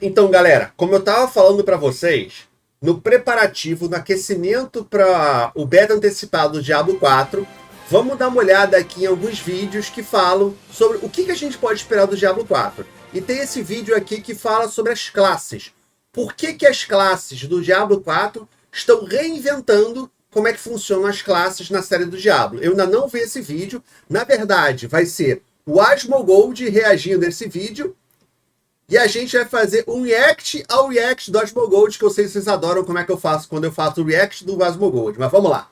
Então, galera, como eu estava falando para vocês, no preparativo, no aquecimento para o beta antecipado do Diablo 4, vamos dar uma olhada aqui em alguns vídeos que falam sobre o que a gente pode esperar do Diablo 4. E tem esse vídeo aqui que fala sobre as classes. Por que as classes do Diablo 4 estão reinventando como é que funcionam as classes na série do Diablo? Eu ainda não vi esse vídeo. Na verdade, vai ser o Asmongold reagindo a esse vídeo. E a gente vai fazer um react ao react do Asmongold, que eu sei que vocês adoram como é que eu faço quando eu faço o react do Asmongold. Mas vamos lá.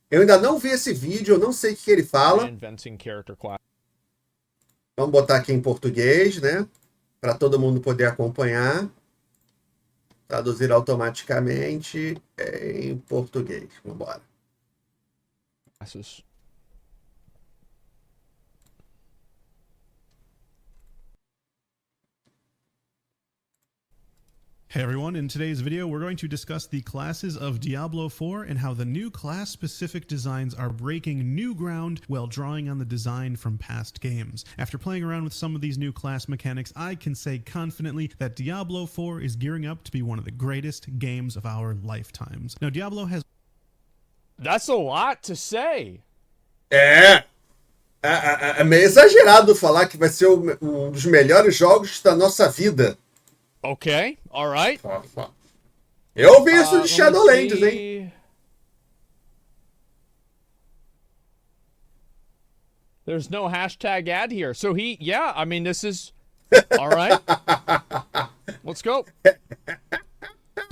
Eu ainda não vi esse vídeo, eu não sei o que ele fala. Vamos botar aqui em português, né? Para todo mundo poder acompanhar. Traduzir automaticamente em português. Vamos embora. Hey everyone, in today's video we're going to discuss the classes of Diablo 4 and how the new class-specific designs are breaking new ground while drawing on the design from past games. After playing around with some of these new class mechanics, I can say confidently that Diablo 4 is gearing up to be one of the greatest games of our lifetimes. Now Diablo has... That's a lot to say. É meio exagerado falar que vai ser um dos melhores jogos da nossa vida. Okay, all right. Eu ouvi isso de Shadowlands, hein? There's no hashtag ad here. So yeah, I mean, this is, all right. Let's go.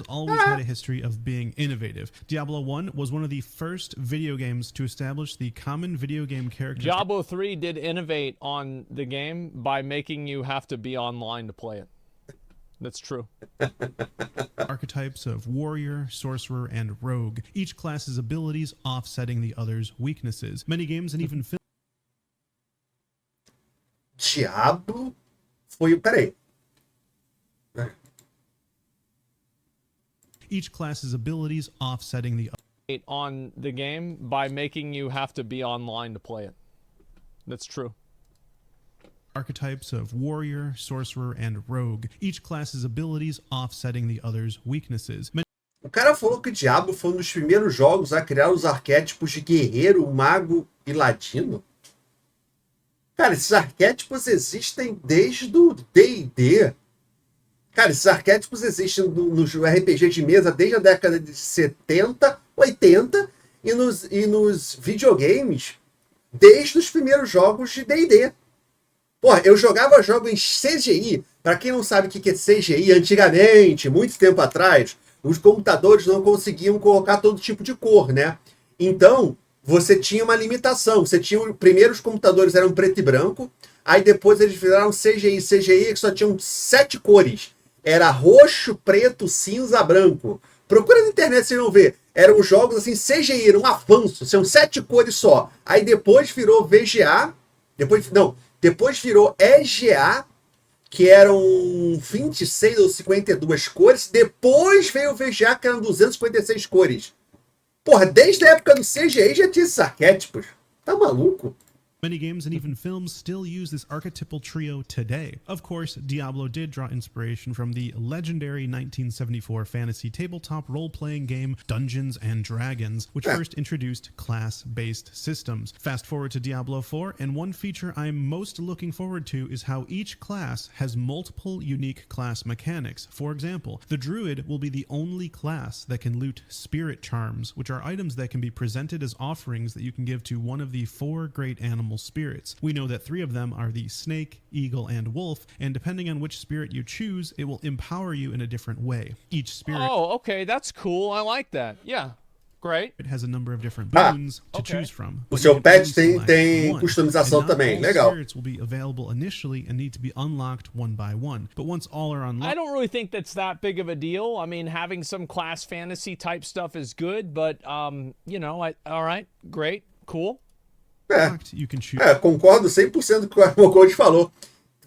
Always had a history of being innovative. Diablo 1 was one of the first video games to establish the common video game character. Diablo 3 did innovate on the game by making you have to be online to play it. That's true. Archetypes of warrior, sorcerer, and rogue, each class's abilities offsetting the other's weaknesses. Many games and even films. Diablo foi o... Peraí. Each class's abilities offsetting the other. On the game by making you have to be online to play it. That's true. Archetypes of warrior, sorcerer, and rogue, each class's abilities offsetting the other's weaknesses. O cara falou que o Diablo foi um dos primeiros jogos a criar os arquétipos de guerreiro, mago e ladino. Cara, esses arquétipos existem desde o D&D. Cara, esses arquétipos existem no RPG de mesa desde a década de 70, 80 e nos videogames desde os primeiros jogos de D&D. Porra, eu jogava jogo em CGI. Para quem não sabe o que é CGI, antigamente, muito tempo atrás, os computadores não conseguiam colocar todo tipo de cor, né? Então, você tinha uma limitação. Você tinha, primeiro os computadores eram preto e branco, aí depois eles viraram CGI. CGI que só tinham 7 cores. Era roxo, preto, cinza, branco. Procura na internet, vocês vão ver. Eram jogos assim, CGI, era um avanço. São 7 cores só. Aí depois virou VGA. Depois virou EGA, que eram 26 ou 52 cores. Depois veio o VGA, que eram 256 cores. Porra, desde a época do CGI já tinha esses arquétipos. Tá maluco? Many games and even films still use this archetypal trio today. Of course, Diablo did draw inspiration from the legendary 1974 fantasy tabletop role-playing game Dungeons and Dragons, which first introduced class-based systems. Fast forward to Diablo 4, and one feature I'm most looking forward to is how each class has multiple unique class mechanics. For example, the Druid will be the only class that can loot spirit charms, which are items that can be presented as offerings that you can give to one of the 4 great animal spirits. We know that 3 of them are the snake, eagle, and wolf, and depending on which spirit you choose, it will empower you in a different way. Each spirit... Oh, okay, that's cool. I like that. Yeah, great. It has a number of different boons to choose from. O seu pet tem customização também. Legal. Spirits will be available initially and need to be unlocked one by one. But once all are unlocked... I don't really think that's that big of a deal. I mean, having some class fantasy type stuff is good, but, you know, all right, great, cool. Concordo 100% com o que o Asmongold falou.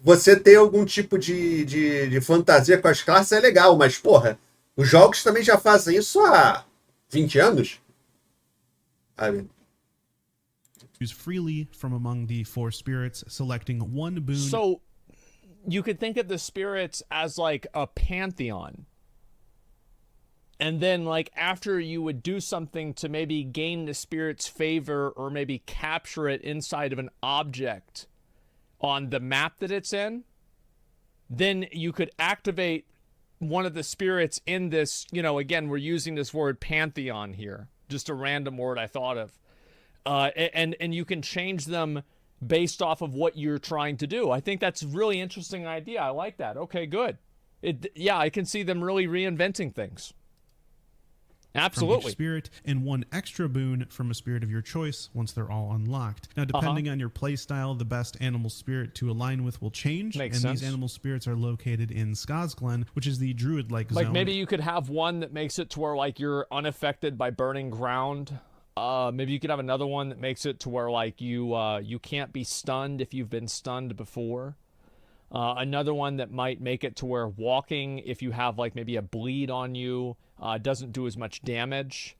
Você ter algum tipo de fantasia com as classes é legal, mas, porra, os jogos também já fazem isso há 20 anos. Sabe? Choose freely from among the 4 spirits, selecting one boon. So, you could think of the spirits as like a pantheon. And then, like, after you would do something to maybe gain the spirit's favor or maybe capture it inside of an object on the map that it's in, then you could activate one of the spirits in this, you know, again, we're using this word pantheon here, just a random word I thought of. And you can change them based off of what you're trying to do. I think that's a really interesting idea. I like that. Okay, good. Yeah, I can see them really reinventing things. Absolutely. From each spirit, and 1 extra boon from a spirit of your choice once they're all unlocked. Now, depending on your playstyle, the best animal spirit to align with will change. Makes and sense. These animal spirits are located in Skazglen, which is the druid-like zone. Like maybe you could have one that makes it to where like you're unaffected by burning ground. Maybe you could have another one that makes it to where like you can't be stunned if you've been stunned before. Another one that might make it to where walking, if you have like maybe a bleed on you, doesn't do as much damage.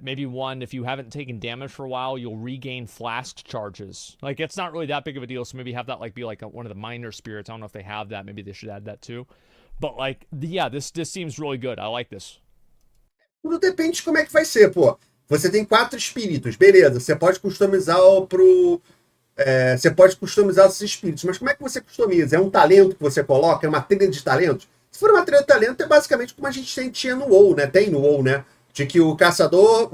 Maybe one, if you haven't taken damage for a while, you'll regain flask charges. Like, it's not really that big of a deal, so maybe have that like be like one of the minor spirits. I don't know if they have that. Maybe they should add that too. But like, yeah, this seems really good. I like this. Tudo depende de como é que vai ser, pô. Você tem 4 espíritos, beleza. Você pode customizar você pode customizar esses espíritos, mas como é que você customiza? É um talento que você coloca? É uma trilha de talentos? Se for uma trilha de talento, é basicamente como a gente tinha no WoW, né? Tem no WoW, né? De que o caçador,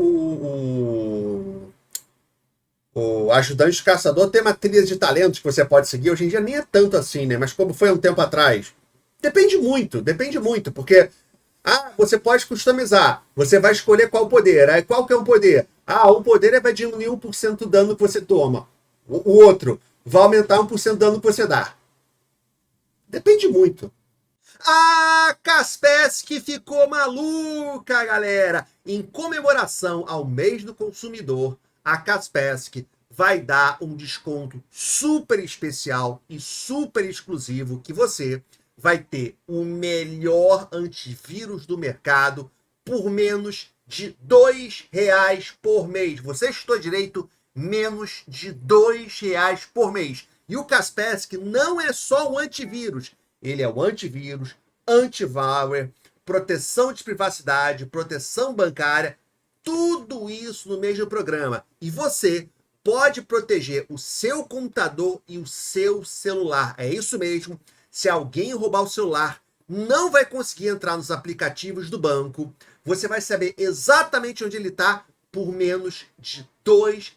o ajudante do caçador tem uma trilha de talentos que você pode seguir. Hoje em dia nem é tanto assim, né? Mas como foi um tempo atrás. Depende muito, porque você pode customizar. Você vai escolher qual poder. Aí qual que é o poder? O poder vai diminuir 1% do dano que você toma. O outro vai aumentar 1% do dano que você dá. Depende muito. A Kaspersky ficou maluca, galera! Em comemoração ao mês do consumidor, a Kaspersky vai dar um desconto super especial e super exclusivo que você vai ter o melhor antivírus do mercado por menos de R$2 por mês. Você escutou direito? Menos de R$2 por mês. E o Kaspersky não é só o antivírus. Ele é o antivírus, anti-malware, proteção de privacidade, proteção bancária, tudo isso no mesmo programa. E você pode proteger o seu computador e o seu celular. É isso mesmo. Se alguém roubar o celular, não vai conseguir entrar nos aplicativos do banco. Você vai saber exatamente onde ele está por menos de R$2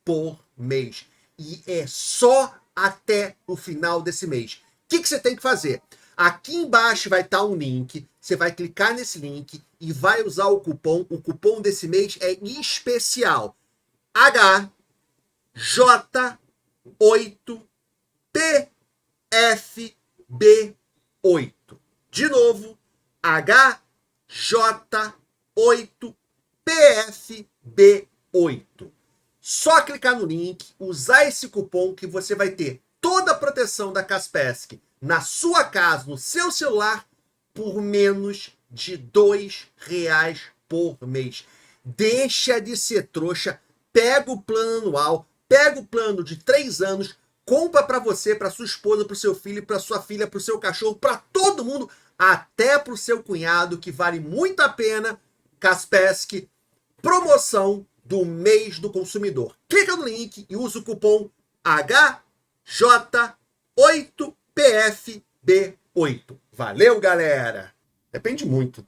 por mês. E é só até o final desse mês. O que você tem que fazer? Aqui embaixo vai estar um link. Você vai clicar nesse link e vai usar o cupom. O cupom desse mês é especial. HJ8PFB8. De novo, HJ8PFB8. Só clicar no link, usar esse cupom que você vai ter toda a proteção da Kaspersky na sua casa, no seu celular, por menos de R$2 por mês. Deixa de ser trouxa, pega o plano anual, pega o plano de 3 anos, compra para você, para sua esposa, para o seu filho, para sua filha, para o seu cachorro, para todo mundo, até para o seu cunhado, que vale muito a pena. Kaspersky, promoção do mês do consumidor. Clica no link e usa o cupom HJ8PFB8. Valeu, galera! Depende muito.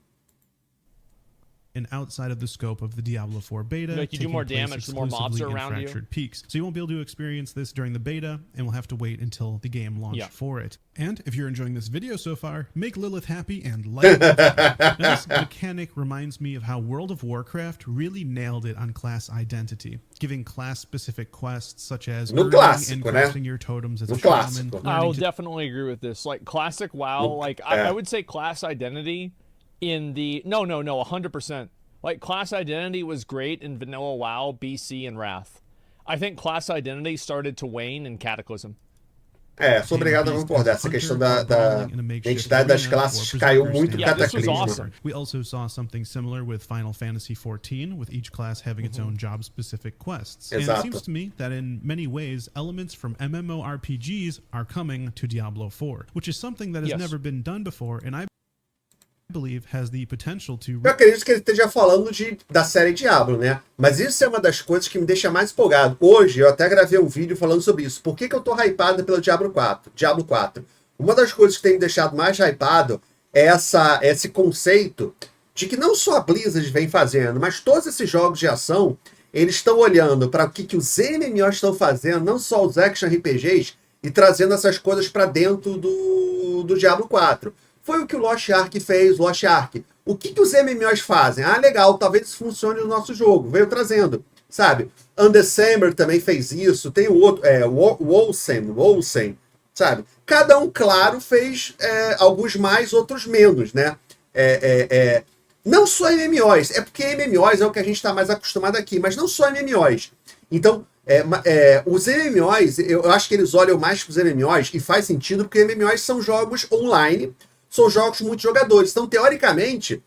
And outside of the scope of the Diablo 4 beta, like you do more damage, the more mobs are around you. Peaks. So you won't be able to experience this during the beta, and we'll have to wait until the game launch for it. And if you're enjoying this video so far, make Lilith happy and like it. Now, this mechanic reminds me of how World of Warcraft really nailed it on class identity, giving class-specific quests such as earning and crafting your totems as a shaman. I'll definitely agree with this. Like classic WoW, like I would say class identity in the no 100%. Like class identity was great in vanilla WoW, BC, and Wrath. I think class identity started to wane in Cataclysm. É, sou obrigado a concordar. Essa questão da identidade das classes caiu muito Yeah, this was cataclismo. awesome. We also saw something similar with Final Fantasy XIV, with each class having its own job-specific quests. And it Exato. seems to me that in many ways, elements from MMORPGs are coming to Diablo 4, which is something that has Yes. never been done before, and I believe has the potential to... Eu acredito que ele esteja falando da série Diablo, né? Mas isso é uma das coisas que me deixa mais empolgado. Hoje, eu até gravei um vídeo falando sobre isso. Por que eu tô hypado pelo Diablo 4? Uma das coisas que tem me deixado mais hypado é esse conceito de que não só a Blizzard vem fazendo, mas todos esses jogos de ação, eles estão olhando para o que os MMOs estão fazendo, não só os Action RPGs, e trazendo essas coisas para dentro do Diablo 4. Foi o que o Lost Ark fez, O que os MMOs fazem? Ah, legal, talvez isso funcione no nosso jogo. Veio trazendo, sabe? Undersummer também fez isso. Tem o outro, Wolsen, sabe? Cada um, claro, fez alguns mais, outros menos, né? Não só MMOs, é porque MMOs é o que a gente está mais acostumado aqui, mas não só MMOs. Então, os MMOs, eu acho que eles olham mais para os MMOs, e faz sentido, porque MMOs são jogos online, são jogos multijogadores. Então, teoricamente,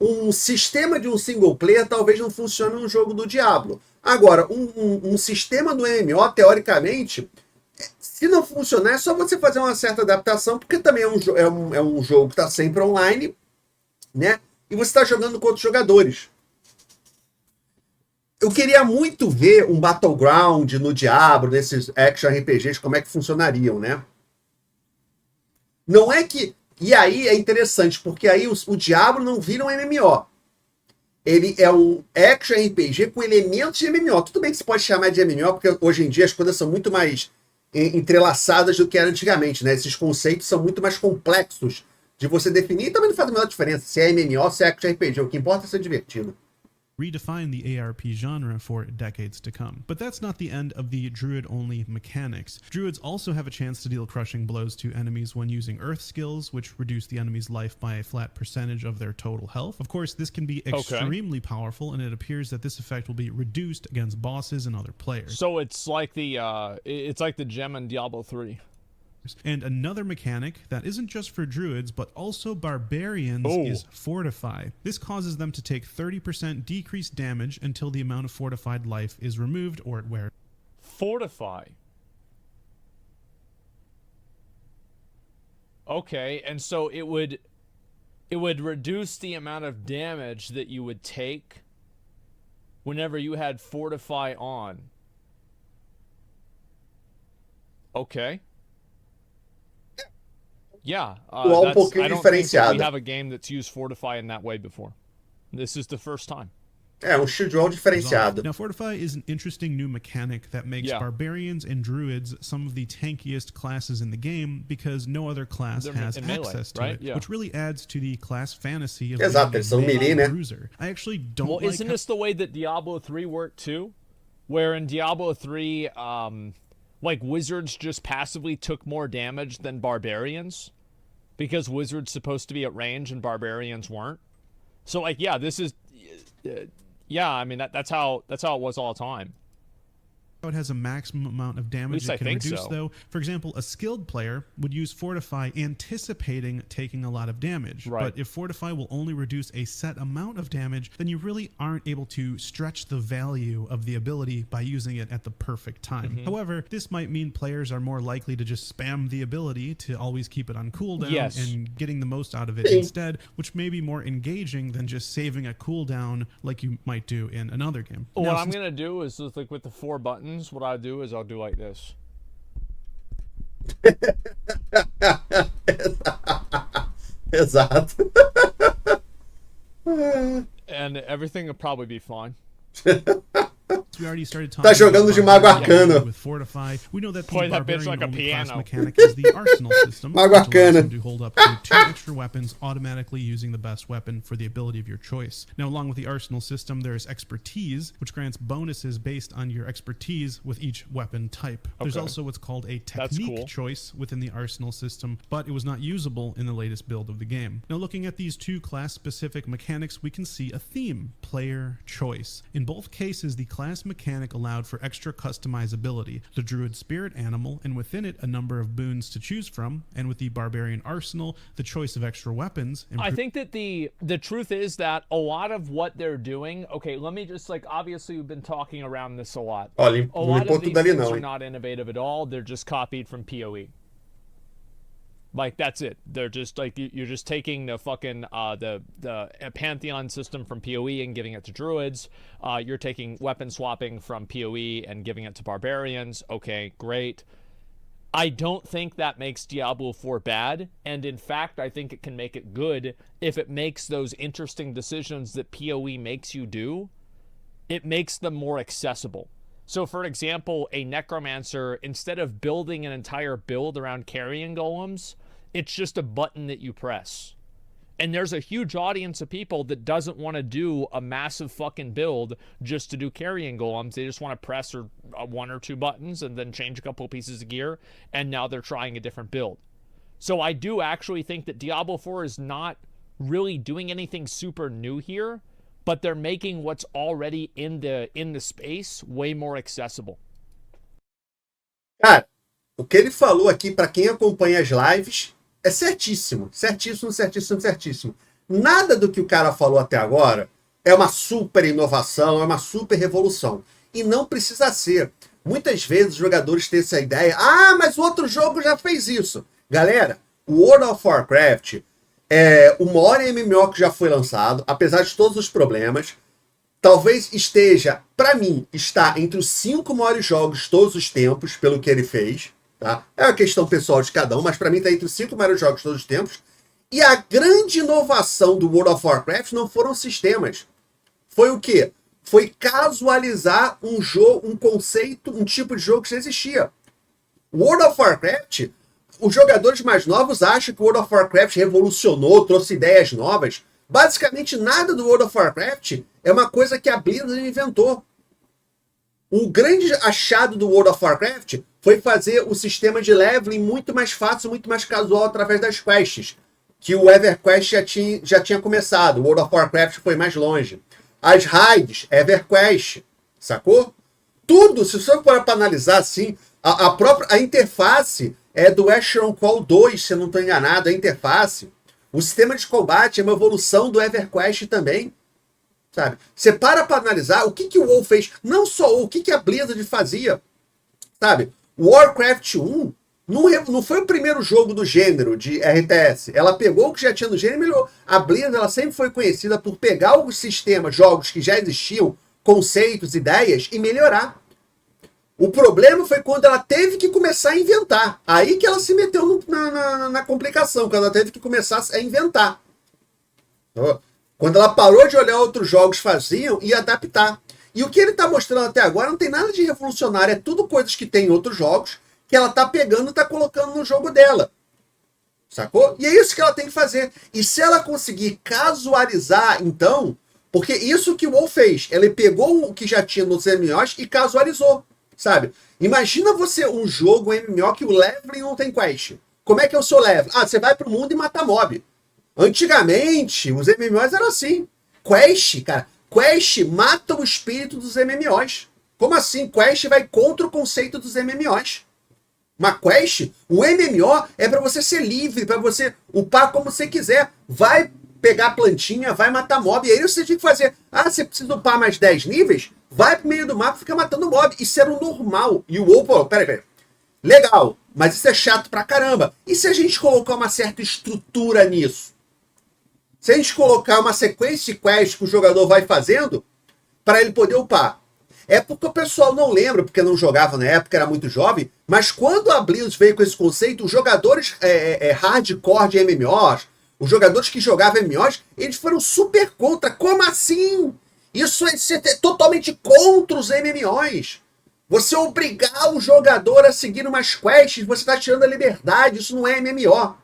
um sistema de um single player talvez não funcione no jogo do Diablo. Agora, um sistema do MMO, teoricamente, se não funcionar, é só você fazer uma certa adaptação, porque também é um jogo que está sempre online, né? E você está jogando com outros jogadores. Eu queria muito ver um Battleground no Diablo, nesses Action RPGs, como é que funcionariam, né? Não é que... E aí é interessante, porque aí o Diablo não vira um MMO. Ele é um Action RPG com elementos de MMO. Tudo bem que você pode chamar de MMO, porque hoje em dia as coisas são muito mais entrelaçadas do que era antigamente, né? Esses conceitos são muito mais complexos de você definir, e também não faz a menor diferença se é MMO ou se é Action RPG. O que importa é ser divertido. Redefine the ARP genre for decades to come. But that's not the end of the druid-only mechanics. Druids also have a chance to deal crushing blows to enemies when using earth skills, which reduce the enemy's life by a flat percentage of their total health. Of course, this can be extremely powerful, and it appears that this effect will be reduced against bosses and other players. So it's like the gem in Diablo 3. And another mechanic that isn't just for druids, but also barbarians, is Fortify. This causes them to take 30% decreased damage until the amount of fortified life is removed or it wears. Fortify. Okay, and so it would reduce the amount of damage that you would take whenever you had Fortify on. Okay. Yeah, I don't think that we have a game that's used Fortify in that way before. This is the first time. É um shield diferenciado. Now, Fortify is an interesting new mechanic that makes barbarians and druids some of the tankiest classes in the game because no other class has access to it, which really adds to the class fantasy of being a bruiser. I actually don't like... Well, isn't this the way that Diablo 3 worked too? Where in Diablo 3... like wizards just passively took more damage than barbarians because wizards supposed to be at range and barbarians weren't. So like, yeah, this is, I mean, that's how it was all the time. It has a maximum amount of damage it can reduce, though. For example, a skilled player would use Fortify anticipating taking a lot of damage. Right. But if Fortify will only reduce a set amount of damage, then you really aren't able to stretch the value of the ability by using it at the perfect time. However, this might mean players are more likely to just spam the ability to always keep it on cooldown and getting the most out of it instead, which may be more engaging than just saving a cooldown like you might do in another game. What I'm going to do is like with the 4 buttons, what I'll do is I'll do like this. Exato. And everything will probably be fine. We already started talking jogando de Mago Arcano. With Fortify. We know that the Play that bitch barbarian like a only class piano. mechanic is the arsenal system, Mago which allows Arcano. them to hold up to 2 extra weapons, automatically using the best weapon for the ability of your choice. Now, along with the arsenal system, there is expertise, which grants bonuses based on your expertise with each weapon type. There's also what's called a technique choice within the arsenal system, but it was not usable in the latest build of the game. Now, looking at these 2 class-specific mechanics, we can see a theme: player choice. In both cases, the class mechanic allowed for extra customizability, the druid spirit animal, and within it a number of boons to choose from, and with the barbarian arsenal, the choice of extra weapons. I think that the truth is that a lot of what they're doing, okay, let me just, like, obviously we've been talking around this a lot. A lot of these things are not innovative at all. They're just copied from PoE. Like, that's it. They're just like, you're just taking the fucking the Pantheon system from PoE and giving it to druids. You're taking weapon swapping from PoE and giving it to barbarians. Okay, great. I don't think that makes Diablo 4 bad, and in fact, I think it can make it good if it makes those interesting decisions that PoE makes you do. It makes them more accessible. So, for example, a necromancer, instead of building an entire build around carrying golems, it's just a button that you press. And there's a huge audience of people that doesn't want to do a massive fucking build just to do carrying golems. They just want to press one or two buttons and then change a couple of pieces of gear, and now they're trying a different build. So I do actually think that Diablo 4 is not really doing anything super new here, but they're making what's already in the space way more accessible. Cara, o que ele falou aqui, para quem acompanha as lives, é certíssimo. Certíssimo, certíssimo, certíssimo. Nada do que o cara falou até agora é uma super inovação, é uma super revolução. E não precisa ser. Muitas vezes os jogadores têm essa ideia, mas o outro jogo já fez isso. Galera, o World of Warcraft é o maior MMO que já foi lançado, apesar de todos os problemas. Talvez esteja, para mim, está entre os 5 maiores jogos de todos os tempos, pelo que ele fez. Tá? É uma questão pessoal de cada um, mas para mim está entre os 5 maiores jogos de todos os tempos. E a grande inovação do World of Warcraft não foram sistemas. Foi o quê? Foi casualizar um jogo, um conceito, um tipo de jogo que já existia. World of Warcraft, os jogadores mais novos acham que o World of Warcraft revolucionou, trouxe ideias novas. Basicamente, nada do World of Warcraft é uma coisa que a Blizzard inventou. O grande achado do World of Warcraft foi fazer o sistema de leveling muito mais fácil, muito mais casual através das quests. Que o EverQuest já tinha começado. O World of Warcraft foi mais longe. As raids, EverQuest, sacou? Tudo, se você for para analisar assim, a interface é do Asheron Call 2, se eu não estou enganado, a interface. O sistema de combate é uma evolução do EverQuest também, sabe? Você para analisar o que o WoW fez, não só o que a Blizzard fazia, sabe? O Warcraft 1 não foi o primeiro jogo do gênero de RTS. Ela pegou o que já tinha no gênero e melhorou. A Blizzard, ela sempre foi conhecida por pegar os sistemas, jogos que já existiam, conceitos, ideias, e melhorar. O problema foi quando ela teve que começar a inventar. Aí que ela se meteu na complicação, quando ela teve que começar a inventar. Quando ela parou de olhar outros jogos faziam e adaptar. E o que ele está mostrando até agora não tem nada de revolucionário, é tudo coisas que tem em outros jogos, que ela tá pegando e tá colocando no jogo dela. Sacou? E é isso que ela tem que fazer. E se ela conseguir casualizar, então... Porque isso que o WoW fez. Ele pegou o que já tinha nos MMOs e casualizou. Sabe? Imagina você um jogo MMO que o leveling não tem quest. Como é que é o seu level? Você vai pro mundo e mata mob. Antigamente, os MMOs eram assim. Quest, cara. Quest mata o espírito dos MMOs. Como assim? Quest vai contra o conceito dos MMOs. Uma quest, o MMO é para você ser livre, para você upar como você quiser. Vai pegar a plantinha, vai matar mob. E aí você tem que fazer, você precisa upar mais 10 níveis? Vai pro meio do mapa e fica matando mob. Isso era o normal. E o WoW, pô, peraí. Legal, mas isso é chato pra caramba. E se a gente colocar uma certa estrutura nisso? Se a gente colocar uma sequência de quests que o jogador vai fazendo para ele poder upar? É porque o pessoal não lembra, porque não jogava na época, era muito jovem, mas quando a Blizzard veio com esse conceito, os jogadores hardcore de MMOs, os jogadores que jogavam MMOs, eles foram super contra. Como assim? Isso é ser totalmente contra os MMOs. Você obrigar o jogador a seguir umas quests, você está tirando a liberdade, isso não é MMO.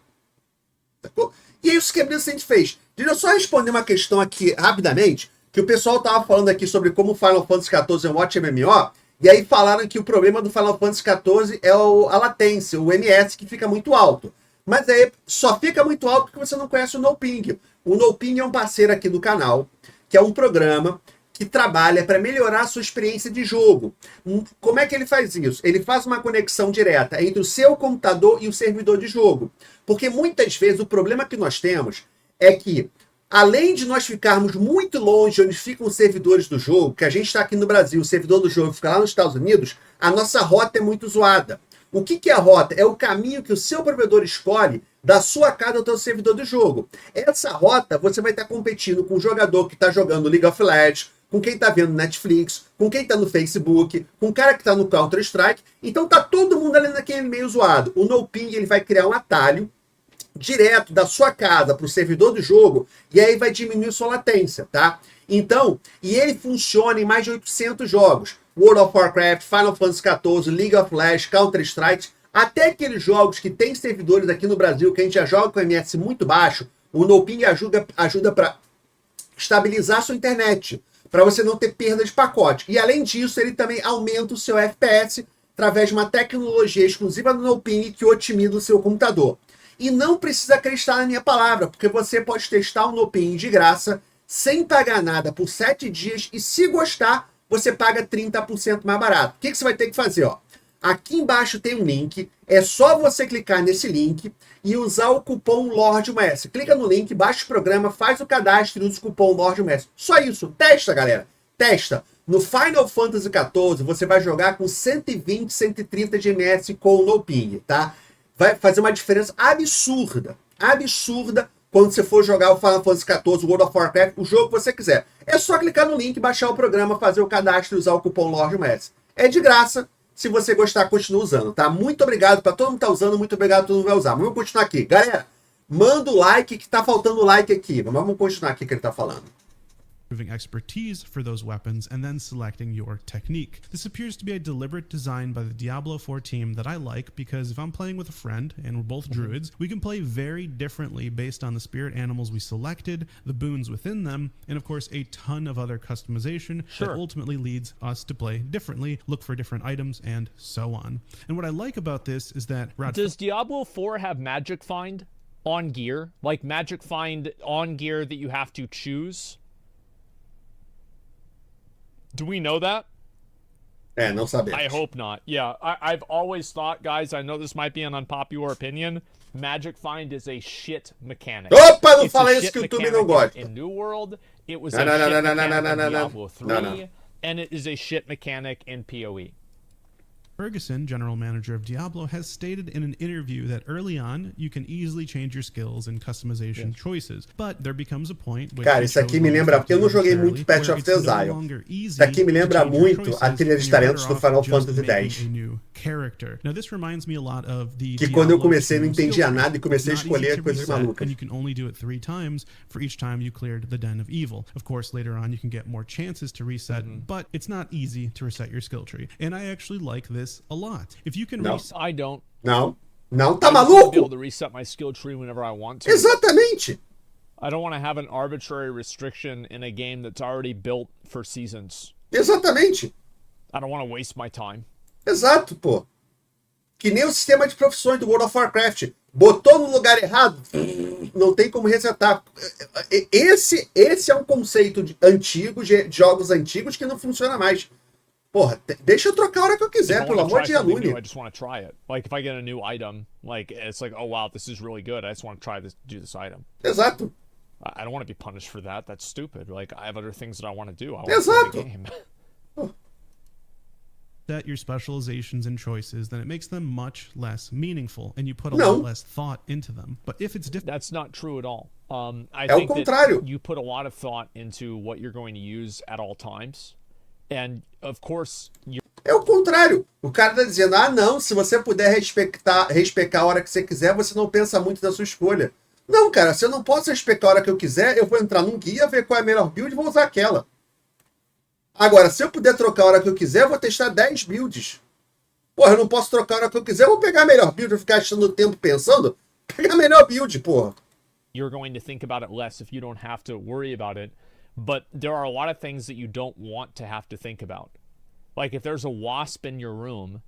E é isso que a Blizzard fez. Deixa eu só responder uma questão aqui rapidamente, que o pessoal tava falando aqui sobre como o Final Fantasy XIV é um ótimo MMO, e aí falaram que o problema do Final Fantasy XIV é a latência, o MS, que fica muito alto. Mas aí só fica muito alto porque você não conhece o No Ping. O No Ping é um parceiro aqui do canal, que é um programa que trabalha para melhorar a sua experiência de jogo. Como é que ele faz isso? Ele faz uma conexão direta entre o seu computador e o servidor de jogo. Porque muitas vezes o problema que nós temos é que, além de nós ficarmos muito longe onde ficam os servidores do jogo, que a gente está aqui no Brasil, o servidor do jogo fica lá nos Estados Unidos, a nossa rota é muito zoada. O que é a rota? É o caminho que o seu provedor escolhe da sua casa até o servidor do jogo. Essa rota você vai estar competindo com o jogador que está jogando League of Legends, com quem está vendo Netflix, com quem está no Facebook, com o cara que está no Counter-Strike. Então tá todo mundo ali naquele meio zoado. O NoPing ele vai criar um atalho direto da sua casa para o servidor do jogo e aí vai diminuir sua latência, tá? Então, e ele funciona em mais de 800 jogos. World of Warcraft, Final Fantasy XIV, League of Legends, Counter-Strike, até aqueles jogos que tem servidores aqui no Brasil que a gente já joga com MS muito baixo, o NoPing ajuda para estabilizar sua internet, para você não ter perda de pacote. E além disso, ele também aumenta o seu FPS através de uma tecnologia exclusiva do NoPing que otimiza o seu computador. E não precisa acreditar na minha palavra, porque você pode testar o NoPing de graça, sem pagar nada por 7 dias, e se gostar, você paga 30% mais barato. O que você vai ter que fazer? Ó? Aqui embaixo tem um link, é só você clicar nesse link e usar o cupom LORDMONS. Clica no link, baixa o programa, faz o cadastro e usa o cupom LORDMONS. Só isso, testa, galera, testa. No Final Fantasy XIV, você vai jogar com 120, 130 de ms com o NoPing, tá? Vai fazer uma diferença absurda, absurda, quando você for jogar o Final Fantasy XIV, World of Warcraft, o jogo que você quiser. É só clicar no link, baixar o programa, fazer o cadastro e usar o cupom LORDMONS. É de graça. Se você gostar, continua usando, tá? Muito obrigado para todo mundo que tá usando, muito obrigado para todo mundo que vai usar. Mas vamos continuar aqui. Galera, manda o like que tá faltando like aqui. Vamos continuar aqui que ele tá falando. Proving expertise for those weapons, and then selecting your technique. This appears to be a deliberate design by the Diablo 4 team that I like because if I'm playing with a friend, and we're both druids, we can play very differently based on the spirit animals we selected, the boons within them, and of course a ton of other customization that ultimately leads us to play differently, look for different items, and so on. And what I like about this is that... Does Diablo 4 have Magic Find on gear? Like Magic Find on gear that you have to choose? Do we know that? É, não sabemos. I hope not. Yeah, I've always thought, guys, I know this might be an unpopular opinion, Magic Find is a shit mechanic. Opa, não fala isso que o YouTube não gosta. In New World, it was a shit mechanic in Diablo 3, and it is a shit mechanic in PoE. Ferguson, general manager of Diablo, has stated in an interview that early on, you can easily change your skills and customization choices, but there becomes a point... Cara, isso aqui me lembra, porque eu não joguei muito Path of Exile. Isso aqui me lembra muito a trilha de talentos do Final Fantasy X. Now, this reminds me a lot of the que quando eu comecei não entendia nada e comecei a escolher coisas malucas. And you can only do it 3 times for each time you cleared the Den of Evil. Of course, later on you can get more chances to reset, but it's not easy to reset your skill tree. And I actually like this a lot. If you can reset... I don't. Não, tá maluco? Be able to reset my skill tree whenever I want to. Exatamente. I don't want to have an arbitrary restriction in a game that's already built for seasons. Exatamente. I don't want to waste my time. Exato, pô. Que nem o sistema de profissões do World of Warcraft. Botou no lugar errado, não tem como resetar. Esse é um conceito antigo, de jogos antigos, que não funciona mais. Porra, deixa eu trocar a hora que eu quiser, pelo amor de Deus. I just want to try it. Like, if I get a new item, like, it's like, oh, wow, this is really good. I just want to try this, do this item. Exato. I don't want to be punished for that. That's stupid. Like, I have other things that I want to do. I want to play the game. Set your specializations and choices, then it makes them much less meaningful, and you put a lot less thought into them. But if it's different... That's not true at all. I think that you put a lot of thought into what you're going to use at all times. And, of course, é o contrário. O cara tá dizendo, ah, não, se você puder respeitar a hora que você quiser, você não pensa muito da sua escolha. Não, cara, se eu não posso respeitar a hora que eu quiser, eu vou entrar num guia, ver qual é a melhor build e vou usar aquela. Agora, se eu puder trocar a hora que eu quiser, eu vou testar 10 builds. Porra, eu não posso trocar a hora que eu quiser, eu vou pegar a melhor build, eu ficar achando tempo pensando, pegar a melhor build, porra. You're going to think about it less if you don't have to worry about it. But there are a lot of things that you don't want to have to think about. Like if there's a wasp in your room,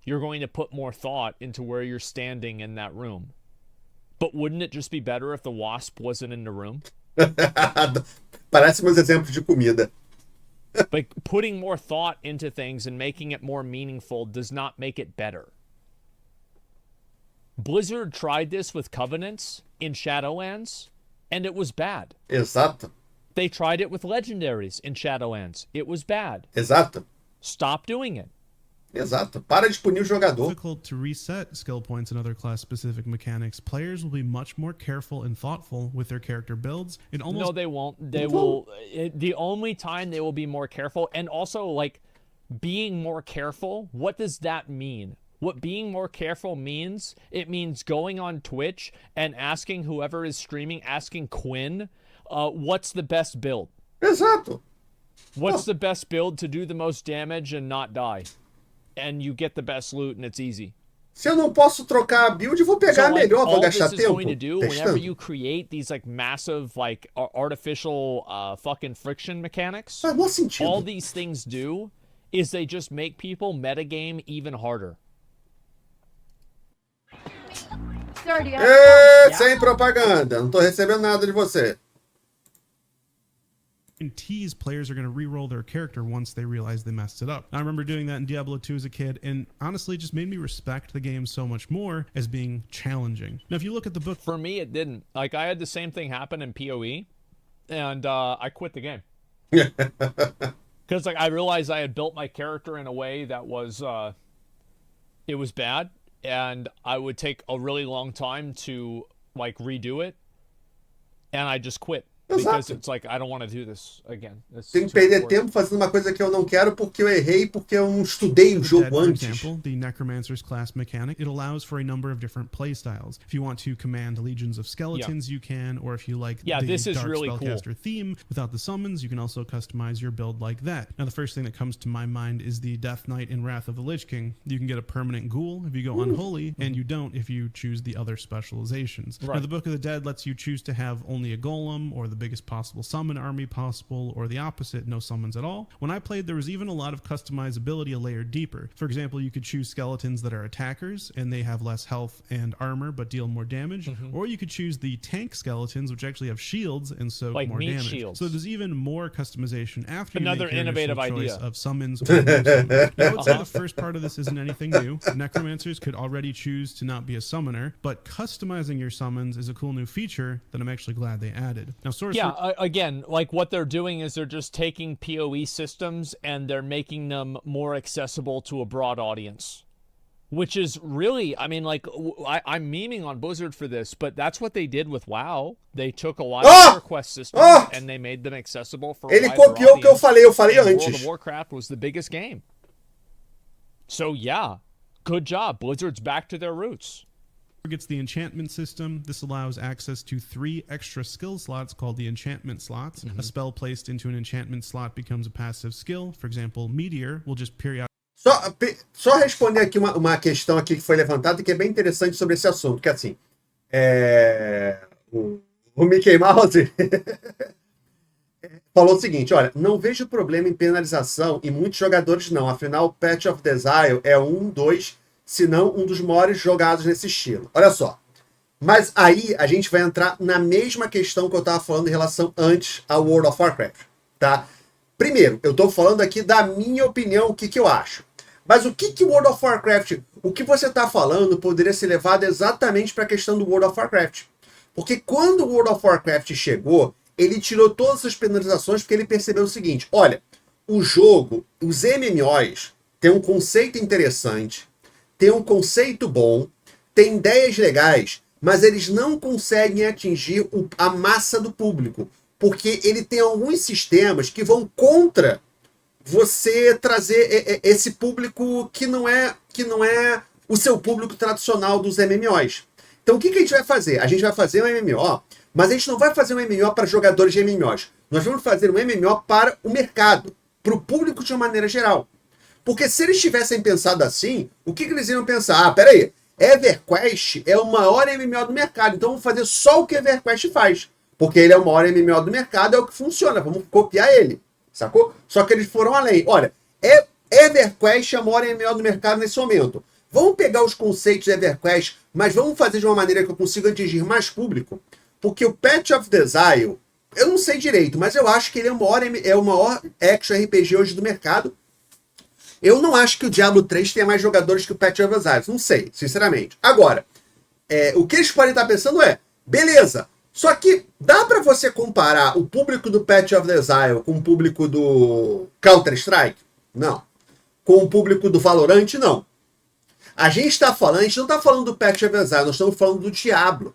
you're going to put more thought into where you're standing in that room. But wouldn't it just be better if the wasp wasn't in the room? Parece meus exemplos de comida. But putting more thought into things and making it more meaningful does not make it better. Blizzard tried this with Covenants in Shadowlands, and it was bad. Exato. They tried it with Legendaries in Shadowlands. It was bad. Exato. Stop doing it. Exato. Para de punir o jogador. Difficult to reset skill points and other class-specific mechanics. Players will be much more careful and thoughtful with their character builds. It almost No, they won't. They will. The only time they will be more careful, and also like being more careful. What does that mean? What being more careful means? It means going on Twitch and asking whoever is streaming, asking Quinn, what's the best build? Exato. What's the best build to do the most damage and not die? And you get the best loot and it's easy. Se eu não posso trocar a build, eu vou pegar a melhor, vou all gastar this is tempo going to do whenever testando. you create these like massive like artificial fucking friction mechanics, Faz mó sentido. all these things do is they just make people metagame even harder. Sem propaganda. Não tô recebendo nada de você. tease players are going to re-roll their character once they realize they messed it up. I remember doing that in Diablo 2 as a kid, and honestly, it just made me respect the game so much more as being challenging. Now, if you look at the book... For me, it didn't. Like, I had the same thing happen in PoE, and I quit the game. Because, like, I realized I had built my character in a way that was, it was bad, and I would take a really long time to, like, redo it, and I just quit. Because it's like, I don't want to do this again. Tem que perder tempo fazendo uma coisa que eu não quero porque eu errei, porque eu não estudei o jogo antes. For example, the Necromancer's class mechanic, it allows for a number of different play styles. If you want to command legions of skeletons, you can, or if you like the this is Dark really Spellcaster theme without the summons, you can also customize your build like that. Now, the first thing that comes to my mind is the Death Knight in Wrath of the Lich King. You can get a permanent ghoul if you go unholy, and you don't if you choose the other specializations. Right. Now, the Book of the Dead lets you choose to have only a golem, or the biggest possible summon army possible, or the opposite, no summons at all. When I played, there was even a lot of customizability a layer deeper. For example, you could choose skeletons that are attackers, and they have less health and armor, but deal more damage. Or you could choose the tank skeletons, which actually have shields and soak like more meat damage. Shields. So there's even more customization after Another you make your innovative initial choice idea of summons or no summons. Now, I would say the first part of this isn't anything new. Necromancers could already choose to not be a summoner, but customizing your summons is a cool new feature that I'm actually glad they added. Now, again, like what they're doing is they're just taking PoE systems and they're making them more accessible to a broad audience. Which is really, I mean, like, I'm memeing on Blizzard for this, but that's what they did with WoW. They took a lot of their quest systems and they made them accessible for a Ele wider copiou o que eu audience. falei And antes. World of Warcraft was the biggest game. So yeah, good job. Blizzard's back to their roots. Gets the enchantment system. This allows access to 3 extra skill slots called the enchantment slots. A spell placed into an enchantment slot becomes a passive skill. For example, Meteor will just periodically... Só responder aqui uma questão aqui que foi levantada que é bem interessante sobre esse assunto, que assim, o Mickey Mouse falou o seguinte, olha, não vejo problema em penalização e muitos jogadores não, afinal Path of Exile é se não um dos maiores jogados nesse estilo. Olha só, mas aí a gente vai entrar na mesma questão que eu estava falando em relação antes ao World of Warcraft, tá? Primeiro, eu estou falando aqui da minha opinião, o que eu acho. Mas o que World of Warcraft, o que você está falando poderia ser levado exatamente para a questão do World of Warcraft. Porque quando o World of Warcraft chegou, ele tirou todas as penalizações porque ele percebeu o seguinte, olha, o jogo, os MMOs, tem um conceito interessante, tem um conceito bom, tem ideias legais, mas eles não conseguem atingir a massa do público, porque ele tem alguns sistemas que vão contra você trazer esse público que não é o seu público tradicional dos MMOs. Então o que a gente vai fazer? A gente vai fazer um MMO, mas a gente não vai fazer um MMO para jogadores de MMOs. Nós vamos fazer um MMO para o mercado, para o público de uma maneira geral. Porque se eles tivessem pensado assim, o que eles iam pensar? Ah, peraí, EverQuest é o maior MMO do mercado, então vamos fazer só o que EverQuest faz. Porque ele é o maior MMO do mercado, é o que funciona, vamos copiar ele, sacou? Só que eles foram além. Olha, EverQuest é o maior MMO do mercado nesse momento. Vamos pegar os conceitos de EverQuest, mas vamos fazer de uma maneira que eu consiga atingir mais público. Porque o Path of Exile Eu não sei direito, mas eu acho que ele é o maior action RPG hoje do mercado. Eu não acho que o Diablo 3 tenha mais jogadores que o Path of Exile. Não sei, sinceramente. Agora, o que eles podem estar pensando é, beleza, só que dá pra você comparar o público do Path of Exile com o público do Counter-Strike? Não. Com o público do Valorant? Não. A gente não tá falando do Path of Exile, nós estamos falando do Diablo.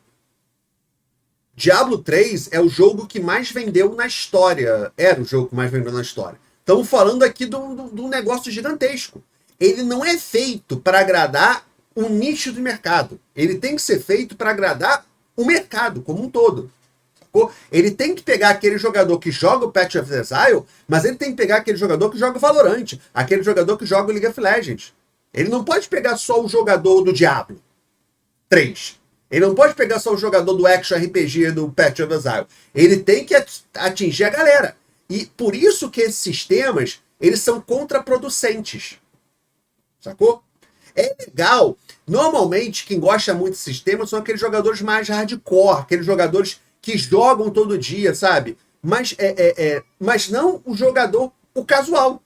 Diablo 3 é o jogo que mais vendeu na história. Era o jogo que mais vendeu na história. Estamos falando aqui de um negócio gigantesco. Ele não é feito para agradar um nicho de mercado. Ele tem que ser feito para agradar o mercado como um todo. Sacou? Ele tem que pegar aquele jogador que joga o Path of Exile, mas ele tem que pegar aquele jogador que joga o Valorant, aquele jogador que joga o League of Legends. Ele não pode pegar só o jogador do Diablo 3. Ele não pode pegar só o jogador do Action RPG do Path of Exile. Ele tem que atingir a galera. E por isso que esses sistemas, eles são contraproducentes. Sacou? É legal. Normalmente, quem gosta muito de sistemas são aqueles jogadores mais hardcore, aqueles jogadores que jogam todo dia, sabe? Mas não o jogador, o casual,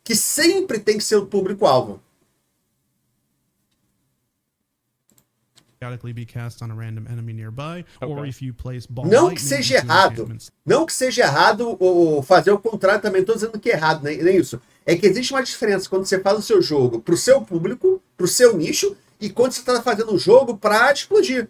que sempre tem que ser o público-alvo. Be cast on a random enemy nearby, or if you place ball não que seja errado. Não que seja errado ou fazer o contrário também. Estou dizendo que é errado, nem isso. É que existe uma diferença quando você faz o seu jogo para o seu público, para o seu nicho, e quando você está fazendo um jogo para explodir.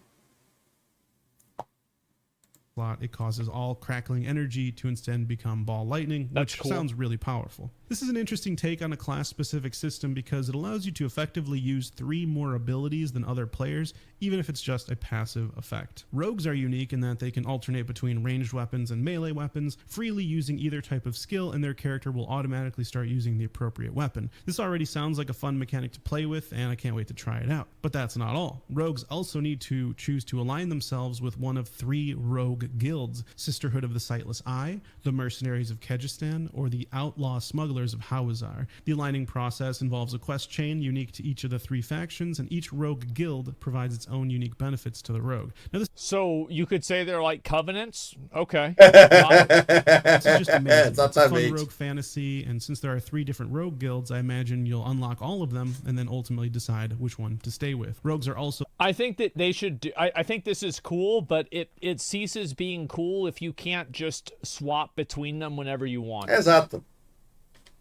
It causes all crackling energy to instead become ball lightning, which sounds really powerful. This is an interesting take on a class-specific system because it allows you to effectively use 3 more abilities than other players, even if it's just a passive effect. Rogues are unique in that they can alternate between ranged weapons and melee weapons, freely using either type of skill, and their character will automatically start using the appropriate weapon. This already sounds like a fun mechanic to play with, and I can't wait to try it out. But that's not all. Rogues also need to choose to align themselves with one of 3 rogue guilds: Sisterhood of the Sightless Eye, the Mercenaries of Kyrgyzstan, or the Outlaw Smugglers of Hawazar. The aligning process involves a quest chain unique to each of the 3 factions, and each rogue guild provides its own unique benefits to the rogue. Now, so you could say they're like covenants? Okay. This is just amazing. It's a fun rogue fantasy, and since there are 3 different rogue guilds, I imagine you'll unlock all of them and then ultimately decide which one to stay with. Rogues are also... I think that they should do... I think this is cool, but it ceases being cool if you can't just swap between them whenever you want. Exato.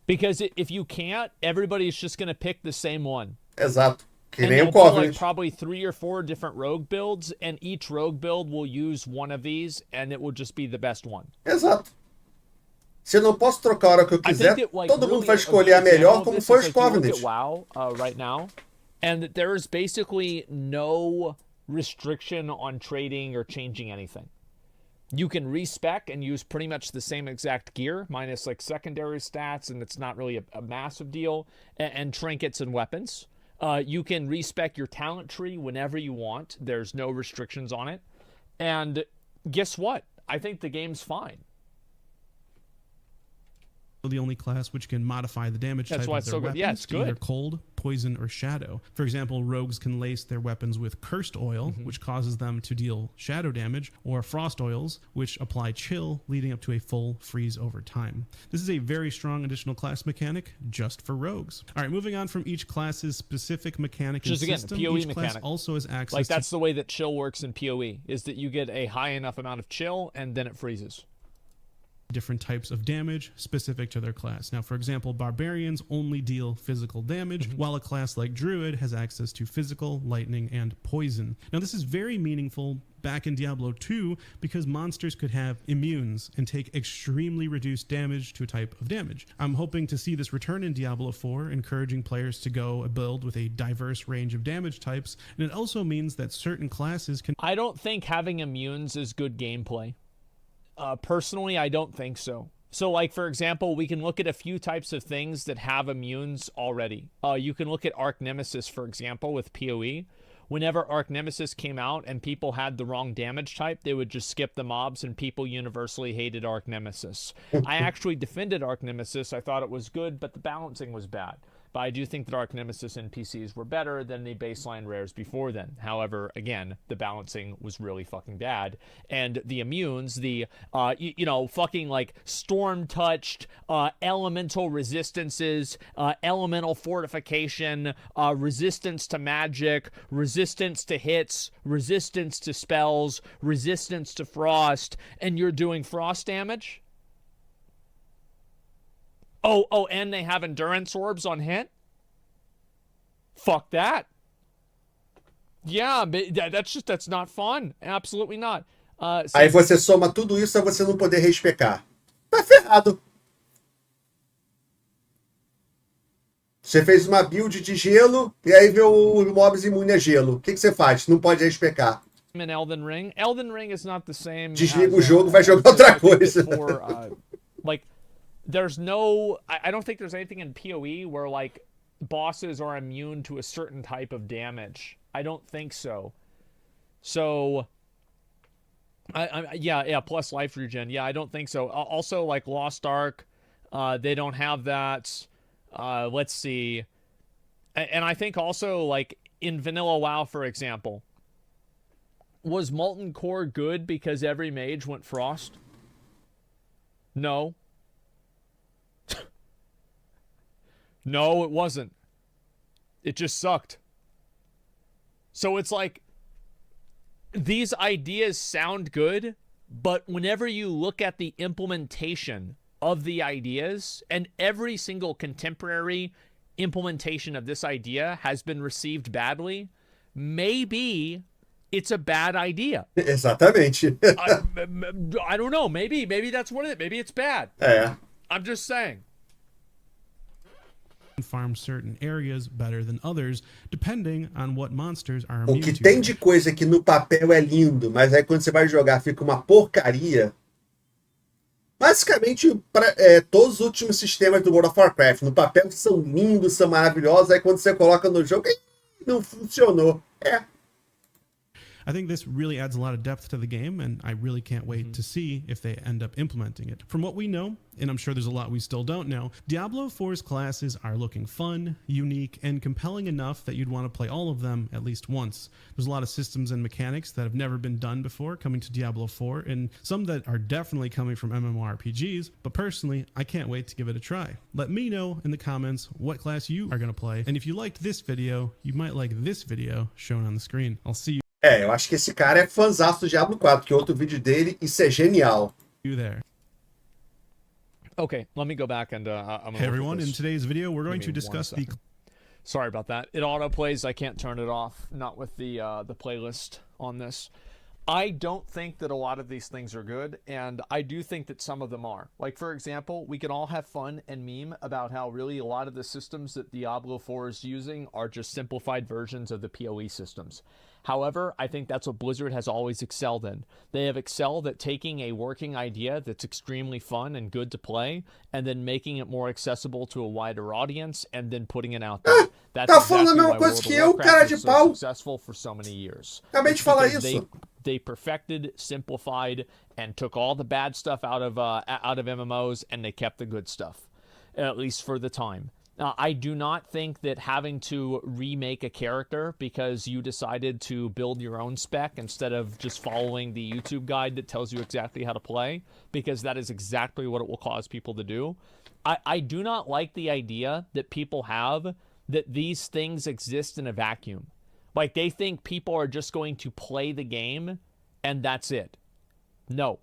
Because if you can't, everybody's just going to pick the same one. Exato. Que and nem o Covenant. Covenant. Like probably 3 or 4 different rogue builds, and each rogue build will use one of these, and it will just be the best one. Exato. Se eu não posso trocar a hora que eu quiser, that, like, todo really mundo vai escolher a melhor, como foi os Covenant. WoW right now, and there is basically no restriction on trading or changing anything. You can respec and use pretty much the same exact gear, minus like secondary stats, and it's not really a massive deal, and trinkets and weapons. You can respec your talent tree whenever you want. There's no restrictions on it. And guess what? I think the game's fine. The only class which can modify the damage type of their weapons. Yeah, it's good. Either cold, poison, or shadow. For example, rogues can lace their weapons with cursed oil, which causes them to deal shadow damage, or frost oils, which apply chill, leading up to a full freeze over time. This is a very strong additional class mechanic just for rogues. All right, moving on from each class's specific mechanic and system, PoE each mechanic. class also has access like that's the way that chill works in PoE, is that you get a high enough amount of chill and then it freezes. Different types of damage specific to their class. Now, for example, barbarians only deal physical damage, while a class like druid has access to physical, lightning, and poison. Now, this is very meaningful back in Diablo 2 because monsters could have immunes and take extremely reduced damage to a type of damage. I'm hoping to see this return in Diablo 4, encouraging players to go a build with a diverse range of damage types, and it also means that certain classes can... I don't think having immunes is good gameplay. Personally, I don't think so. So, like, for example, we can look at a few types of things that have immunes already. You can look at Arch Nemesis, for example, with PoE. Whenever Arch Nemesis came out and people had the wrong damage type, they would just skip the mobs, and people universally hated Arch Nemesis. I actually defended Arch Nemesis. I thought it was good, but the balancing was bad. but I do think that Arc Nemesis NPCs were better than the baseline rares before then. However, again, the balancing was really fucking bad. And the immunes, the, you know, fucking like storm-touched, elemental resistances, elemental fortification, resistance to magic, resistance to hits, resistance to spells, resistance to frost, and you're doing frost damage? Oh, and they have endurance orbs on hit? Fuck that. Yeah, that's not fun. Absolutely not. Aí você soma tudo isso a você não poder respecar. Tá ferrado. Você fez uma build de gelo e aí vê os mobs imunes a gelo. O que você faz? Não pode respecar. In Elden Ring. Elden Ring is not the same. Desliga o jogo, vai jogar outra coisa. Like, there's no... I don't think there's anything in PoE where, like, bosses are immune to a certain type of damage. I don't think so. So... yeah, plus life regen. Yeah, I don't think so. Also, like, Lost Ark, they don't have that. Let's see. And I think also, like, in Vanilla WoW, for example, was Molten Core good because every mage went Frost? No. No, it wasn't. It just sucked. So it's like, these ideas sound good, but whenever you look at the implementation of the ideas, and every single contemporary implementation of this idea has been received badly, maybe it's a bad idea. Exatamente. I don't know. Maybe that's what it is. Maybe it's bad. É. I'm just saying. Farm certain areas better than others, depending on what monsters are O immune que to. tem de coisa que no papel é lindo, mas aí quando você vai jogar fica uma porcaria. Basicamente, todos os últimos sistemas do World of Warcraft no papel são lindos, são maravilhosos, aí quando você coloca no jogo, não funcionou. É. I think this really adds a lot of depth to the game, and I really can't wait to see if they end up implementing it. From what we know, and I'm sure there's a lot we still don't know, Diablo 4's classes are looking fun, unique, and compelling enough that you'd want to play all of them at least once. There's a lot of systems and mechanics that have never been done before coming to Diablo 4, and some that are definitely coming from MMORPGs, but personally, I can't wait to give it a try. Let me know in the comments what class you are going to play, and if you liked this video, you might like this video shown on the screen. I'll see you Eu acho que esse cara é fãzaço do Diablo 4, que é outro vídeo dele, isso é genial. there. Okay, let me go back and I'm Hey everyone, in today's video, we're going to discuss the... Sorry about that. It auto plays. I can't turn it off. Not with the playlist on this. I don't think that a lot of these things are good, and I do think that some of them are. Like, for example, we can all have fun and meme about how really a lot of the systems that Diablo 4 is using are just simplified versions of the PoE systems. However, I think that's what Blizzard has always excelled in. They have excelled at taking a working idea that's extremely fun and good to play, and then making it more accessible to a wider audience, and then putting it out there. That's exactly why World of Warcraft is so successful for so many years. Acabei de falar isso. They perfected, simplified, and took all the bad stuff out of MMOs, and they kept the good stuff, at least for the time. I do not think that having to remake a character because you decided to build your own spec instead of just following the YouTube guide that tells you exactly how to play, because that is exactly what it will cause people to do. I do not like the idea that people have that these things exist in a vacuum. Like, they think people are just going to play the game and that's it. No.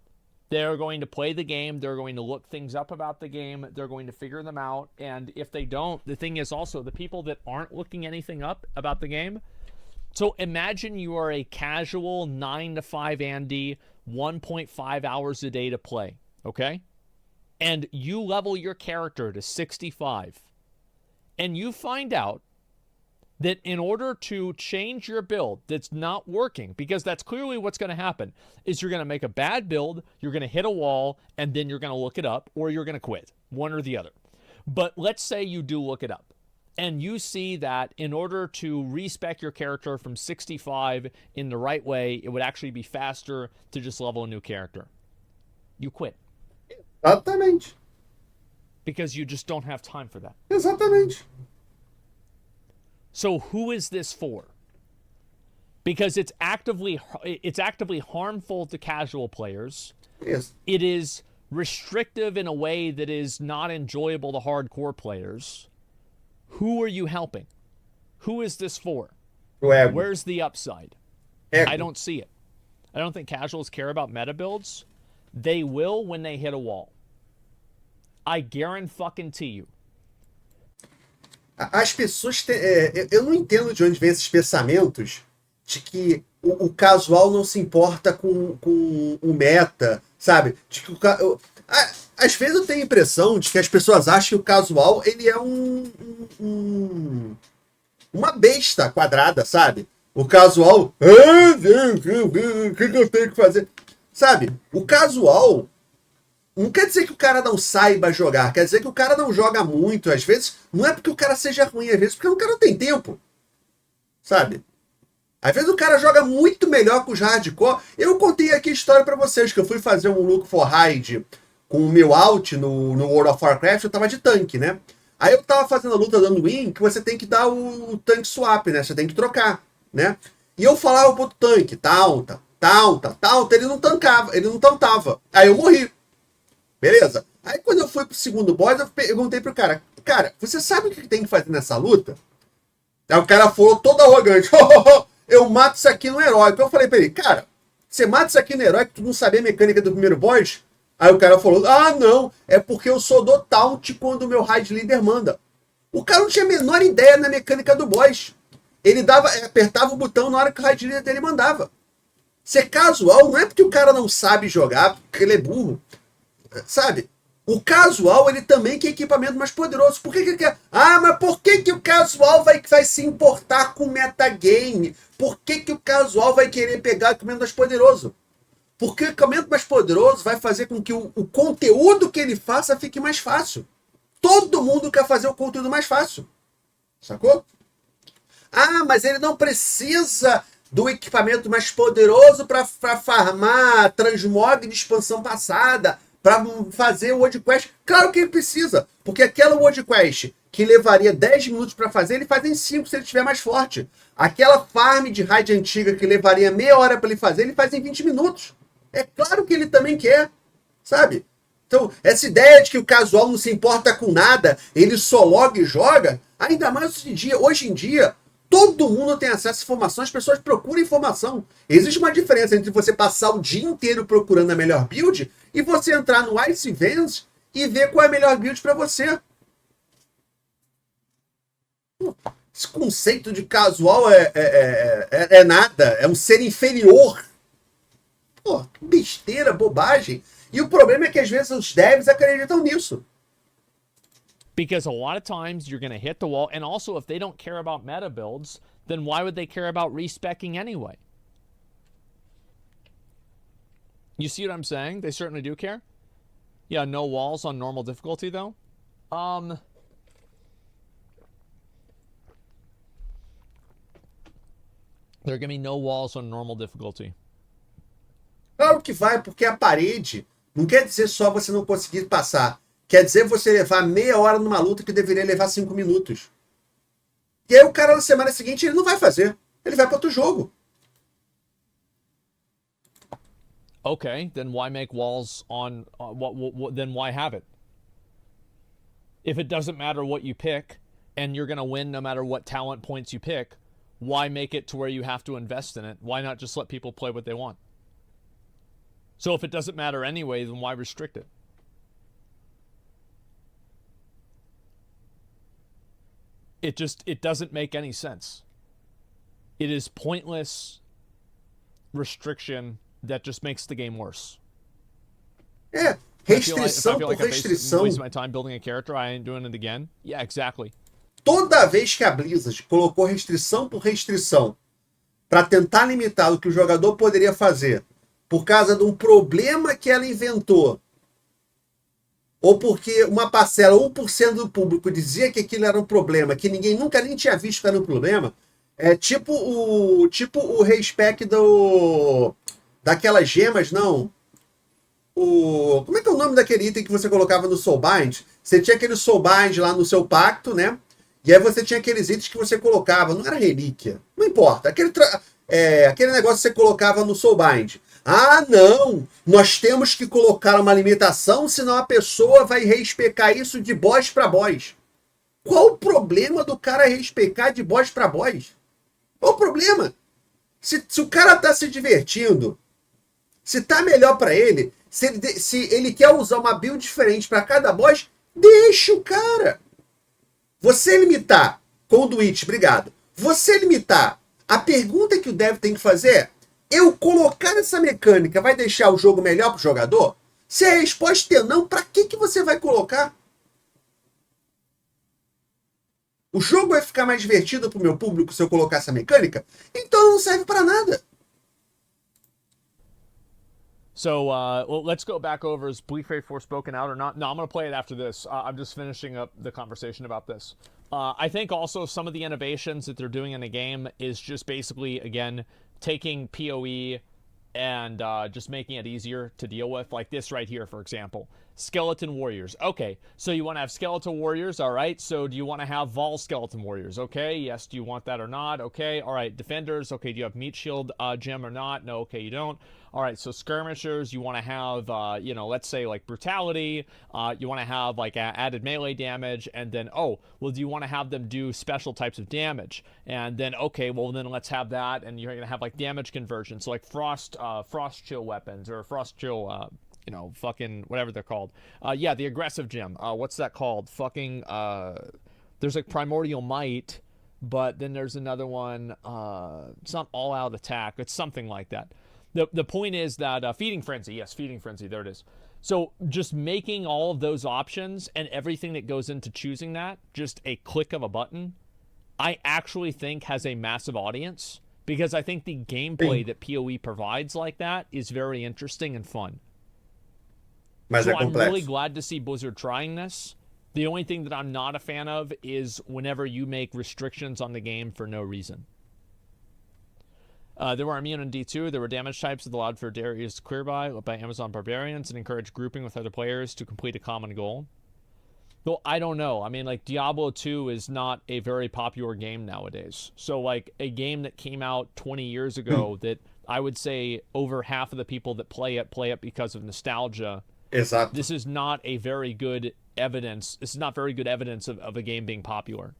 They're going to play the game. They're going to look things up about the game. They're going to figure them out. And if they don't, the thing is also the people that aren't looking anything up about the game. So imagine you are a casual 9 to 5 Andy, 1.5 hours a day to play. Okay? And you level your character to 65. And you find out that in order to change your build that's not working, because that's clearly what's going to happen, is you're going to make a bad build, you're going to hit a wall, and then you're going to look it up, or you're going to quit, one or the other. But let's say you do look it up, and you see that in order to respec your character from 65 in the right way, it would actually be faster to just level a new character. You quit. Exatamente. Because you just don't have time for that. Exatamente. So who is this for? Because it's actively harmful to casual players. Yes. It is restrictive in a way that is not enjoyable to hardcore players. Who are you helping? Who is this for? Where's the upside? I don't see it. I don't think casuals care about meta builds. They will when they hit a wall. I guarantee you. As pessoas têm, eu não entendo de onde vem esses pensamentos de que o casual não se importa com o meta, sabe? De que às vezes eu tenho a impressão de que as pessoas acham que o casual ele é uma besta quadrada, sabe? O casual, o que eu tenho que fazer? Sabe? O casual não quer dizer que o cara não saiba jogar, quer dizer que o cara não joga muito. Às vezes, não é porque o cara seja ruim, às vezes porque o cara não tem tempo. Sabe? Às vezes o cara joga muito melhor que os hardcore. Eu contei aqui a história pra vocês, que eu fui fazer um look for hide com o meu alt no World of Warcraft, eu tava de tanque, né? Aí eu tava fazendo a luta dando win, que você tem que dar o tanque swap, né? Você tem que trocar, né? E eu falava pro tanque, taunta, ele não tancava, ele não tantava. Aí eu morri. Beleza? Aí quando eu fui pro segundo boss, eu perguntei pro cara, você sabe o que tem que fazer nessa luta? Aí o cara falou todo arrogante, eu mato isso aqui no heróico. Eu falei pra ele, cara, você mata isso aqui no heróico, tu não sabia a mecânica do primeiro boss? Aí o cara falou, não, é porque eu sou do taunt quando o meu raid leader manda. O cara não tinha a menor ideia na mecânica do boss. Ele apertava o botão na hora que o raid leader dele mandava. Ser casual não é porque o cara não sabe jogar, porque ele é burro. Sabe? O casual, ele também quer equipamento mais poderoso. Por que ele quer? Mas por que o casual vai se importar com metagame? Por que o casual vai querer pegar equipamento mais poderoso? Porque o equipamento mais poderoso vai fazer com que o conteúdo que ele faça fique mais fácil. Todo mundo quer fazer o conteúdo mais fácil. Sacou? Mas ele não precisa do equipamento mais poderoso para farmar transmog de expansão passada, para fazer o World Quest. Claro que ele precisa, porque aquela World Quest que levaria 10 minutos para fazer, ele faz em 5 se ele estiver mais forte. Aquela farm de raid antiga que levaria meia hora para ele fazer, ele faz em 20 minutos. É claro que ele também quer, sabe? Então, essa ideia de que o casual não se importa com nada, ele só loga e joga, ainda mais hoje em dia, todo mundo tem acesso a informação, as pessoas procuram informação. Existe uma diferença entre você passar o dia inteiro procurando a melhor build e você entrar no Ice Events e ver qual é a melhor build para você. Esse conceito de casual é nada, é um ser inferior. Pô, que besteira, bobagem. E o problema é que às vezes os devs acreditam nisso. Because a lot of times you're going to hit the wall, and also if they don't care about meta builds, then why would they care about respecking anyway? You see what I'm saying? They certainly do care. Yeah, no walls on normal difficulty though. There are going to be no walls on normal difficulty. Claro que vai, porque a parede não quer dizer só você não conseguir passar. Quer dizer você levar meia hora numa luta que deveria levar 5 minutos. E aí o cara na semana seguinte ele não vai fazer. Ele vai para outro jogo. Okay, then why make walls on... then why have it? If it doesn't matter what you pick, and you're going to win no matter what talent points you pick, why make it to where you have to invest in it? Why not just let people play what they want? So if it doesn't matter anyway, then why restrict it? It doesn't make any sense. It is pointless restriction that just makes the game worse. Restrição por restrição. I'm wasting my time building a character, I ain't doing it again. Yeah, exactly. Toda vez que a Blizzard colocou restrição por restrição para tentar limitar o que o jogador poderia fazer por causa de um problema que ela inventou, ou porque uma parcela, 1% do público dizia que aquilo era um problema, que ninguém nunca nem tinha visto que era um problema, é tipo o respec daquelas gemas, não. Como é que é o nome daquele item que você colocava no Soulbind? Você tinha aquele Soulbind lá no seu pacto, né? E aí você tinha aqueles itens que você colocava, não era relíquia, não importa, aquele negócio que você colocava no Soulbind. Ah, não, nós temos que colocar uma limitação, senão a pessoa vai respecar isso de boss para boss. Qual o problema do cara respecar de boss para boss? Qual o problema? Se o cara tá se divertindo, se tá melhor para ele, se ele quer usar uma build diferente para cada boss, deixa o cara. Você limitar, conduit, obrigado. Você limitar, a pergunta que o dev tem que fazer é, eu colocar essa mecânica vai deixar o jogo melhor pro jogador? Se a resposta é não, para que você vai colocar? O jogo vai ficar mais divertido pro meu público se eu colocar essa mecânica? Então não serve para nada. So well, let's go back over. Is Bleak Fate 4 spoken out or not? No, I'm going to play it after this. I'm just finishing up the conversation about this. I think also some of the innovations that they're doing in the game is just basically, again, taking PoE and just making it easier to deal with. Like this right here, for example. Skeleton Warriors. Okay, so you want to have Skeleton Warriors, all right. So do you want to have Vol Skeleton Warriors? Okay, yes, do you want that or not? Okay, all right. Defenders, okay, do you have Meat Shield gem or not? No, okay, you don't. All right, so Skirmishers, you want to have, you know, let's say like Brutality. You want to have like added melee damage. And then, oh, well, do you want to have them do special types of damage? And then, okay, well, then let's have that. And you're going to have like damage conversion. So like Frost Chill weapons or Frost Chill, you know, fucking whatever they're called. Yeah, the aggressive gem. What's that called? Fucking, there's like Primordial Might, but then there's another one. It's not All Out Attack. It's something like that. The point is that Feeding Frenzy. Yes, Feeding Frenzy. There it is. So just making all of those options and everything that goes into choosing that, just a click of a button, I actually think has a massive audience because I think the gameplay that PoE provides like that is very interesting and fun. So I'm really glad to see Blizzard trying this. The only thing that I'm not a fan of is whenever you make restrictions on the game for no reason. There were immune in D2. There were damage types that allowed for areas to clear by Amazon Barbarians and encourage grouping with other players to complete a common goal. Though I don't know. I mean, like, Diablo 2 is not a very popular game nowadays. So, like, a game that came out 20 years ago that I would say over half of the people that play it because of nostalgia. Exato. This is not a very good evidence. This is not very good evidence of a game being popular.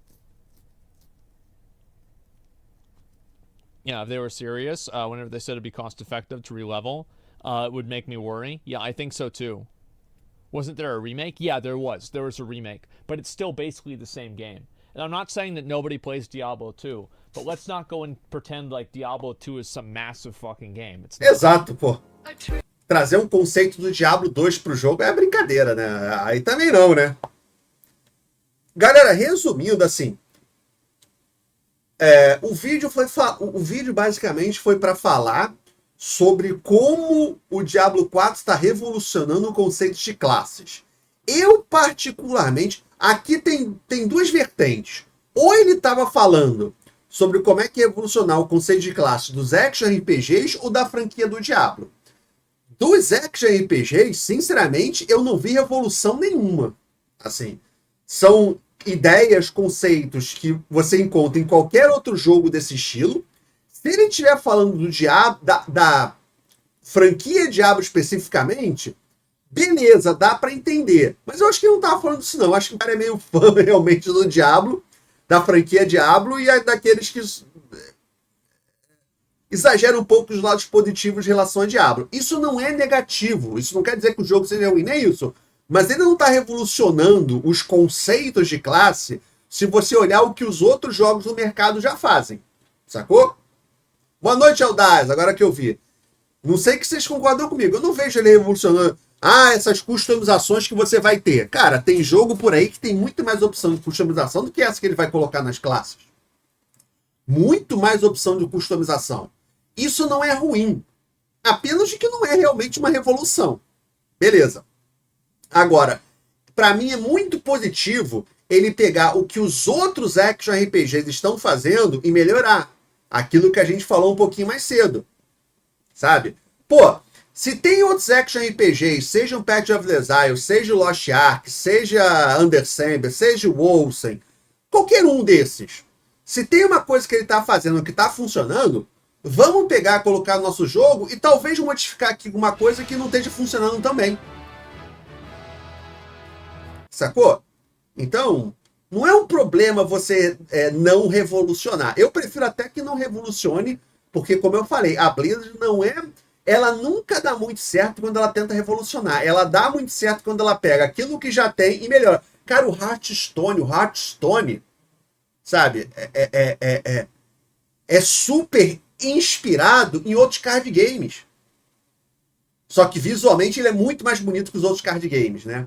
Yeah, if they were serious, whenever they said it'd be cost effective to re-level, it would make me worry. Yeah, I think so too. Wasn't there a remake? Yeah, there was. There was a remake. But it's still basically the same game. And I'm not saying that nobody plays Diablo 2, but let's not go and pretend like Diablo 2 is some massive fucking game. It's not. Exato, pô. Trazer um conceito do Diablo 2 pro jogo é brincadeira, né? Aí também não, né? Galera, resumindo assim, o vídeo basicamente foi para falar sobre como o Diablo 4 está revolucionando o conceito de classes. Eu, particularmente, aqui tem duas vertentes. Ou ele estava falando sobre como é que ia revolucionar o conceito de classes dos action RPGs ou da franquia do Diablo. Dos action RPGs, sinceramente, eu não vi revolução nenhuma. Assim, são ideias, conceitos que você encontra em qualquer outro jogo desse estilo. Se ele estiver falando do Diablo, da franquia Diablo especificamente, beleza, dá para entender. Mas eu acho que ele não estava falando disso, não. Eu acho que o cara é meio fã realmente do Diablo, da franquia Diablo, e é daqueles que exagera um pouco os lados positivos em relação a Diablo. Isso não é negativo, isso não quer dizer que o jogo seja ruim, nem isso. Mas ele não está revolucionando os conceitos de classe se você olhar o que os outros jogos do mercado já fazem. Sacou? Boa noite, Aldaz, agora que eu vi. Não sei que vocês concordam comigo, eu não vejo ele revolucionando. Essas customizações que você vai ter. Cara, tem jogo por aí que tem muito mais opção de customização do que essa que ele vai colocar nas classes. Muito mais opção de customização. Isso não é ruim. Apenas de que não é realmente uma revolução. Beleza. Agora, para mim é muito positivo ele pegar o que os outros action RPGs estão fazendo e melhorar. Aquilo que a gente falou um pouquinho mais cedo. Sabe? Pô, se tem outros action RPGs, seja o Path of the Exile, seja o Lost Ark, seja Undersamba, seja o Wolsen, qualquer um desses. Se tem uma coisa que ele está fazendo que está funcionando, vamos pegar, colocar no nosso jogo e talvez modificar aqui alguma coisa que não esteja funcionando também. Sacou? Então, não é um problema você não revolucionar. Eu prefiro até que não revolucione, porque, como eu falei, a Blizzard não é... Ela nunca dá muito certo quando ela tenta revolucionar. Ela dá muito certo quando ela pega aquilo que já tem e melhora. Cara, o Hearthstone, sabe? É super inspirado em outros card games. Só que visualmente ele é muito mais bonito que os outros card games, né?